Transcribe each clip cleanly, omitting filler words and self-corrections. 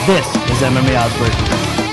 This is MMA Oddsmaker.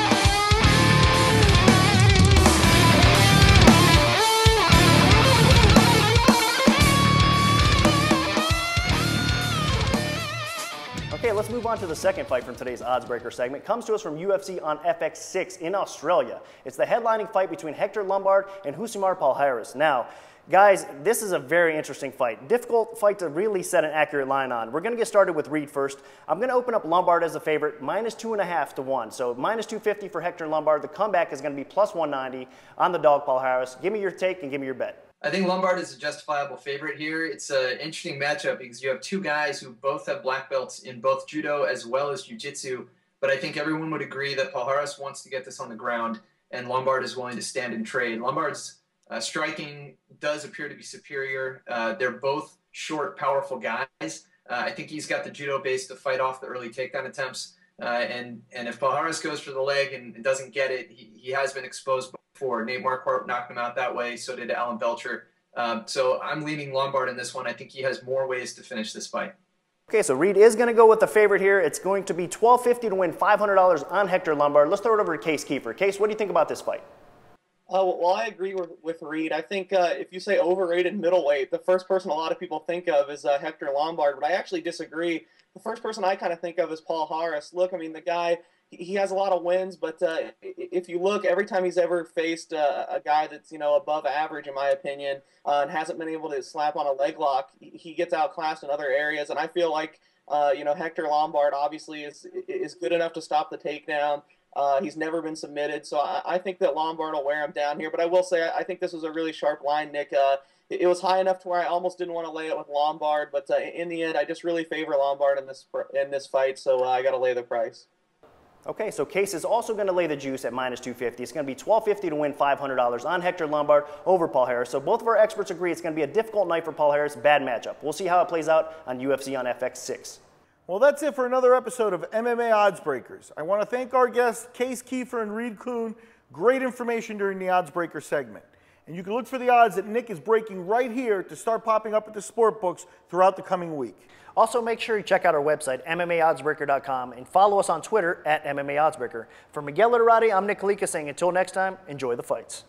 Okay, let's move on to the second fight from today's Oddsbreaker segment. Comes to us from UFC on FX6 in Australia. It's the headlining fight between Hector Lombard and Rousimar Palhares. Now, guys, this is a very interesting fight. Difficult fight to really set an accurate line on. We're going to get started with Reed first. I'm going to open up Lombard as a favorite, -2.5 to 1. So -250 for Hector Lombard. The comeback is going to be +190 on the dog Palhares. Give me your take and give me your bet. I think Lombard is a justifiable favorite here. It's an interesting matchup because you have two guys who both have black belts in both judo as well as jiu-jitsu, but I think everyone would agree that Palhares wants to get this on the ground, and Lombard is willing to stand and trade. Lombard's striking does appear to be superior. They're both short, powerful guys. I think he's got the judo base to fight off the early takedown attempts, and if Palhares goes for the leg and doesn't get it, he has been exposed before. Nate Marquardt knocked him out that way, so did Alan Belcher. So I'm leaning Lombard in this one. I think he has more ways to finish this fight. Okay, so Reed is going to go with the favorite here. It's going to be $12.50 to win $500 on Hector Lombard. Let's throw it over to Case Keefer. Case, what do you think about this fight? Well, I agree with Reed. I think if you say overrated middleweight, the first person a lot of people think of is Hector Lombard, but I actually disagree. The first person I kind of think of is Palhares. Look, I mean, the guy, he has a lot of wins, but if you look, every time he's ever faced a guy that's, above average, in my opinion, and hasn't been able to slap on a leg lock, he gets outclassed in other areas. And I feel like, Hector Lombard obviously is good enough to stop the takedown. He's never been submitted, so I think that Lombard will wear him down here. But I will say, I think this was a really sharp line, Nick. It was high enough to where I almost didn't want to lay it with Lombard, but in the end, I just really favor Lombard in this fight, so I got to lay the price. Okay, so Case is also going to lay the juice at -250. It's going to be $12.50 to win $500 on Hector Lombard over Palhares. So both of our experts agree it's going to be a difficult night for Palhares, bad matchup. We'll see how it plays out on UFC on FX6. Well, that's it for another episode of MMA Oddsbreakers. I want to thank our guests, Case Keefer and Reed Kuhn. Great information during the Oddsbreaker segment. And you can look for the odds that Nick is breaking right here to start popping up at the sport books throughout the coming week. Also, make sure you check out our website, MMAOddsbreaker.com, and follow us on Twitter at MMA Oddsbreaker. For Miguel Literati, I'm Nick Kalikas saying until next time, enjoy the fights.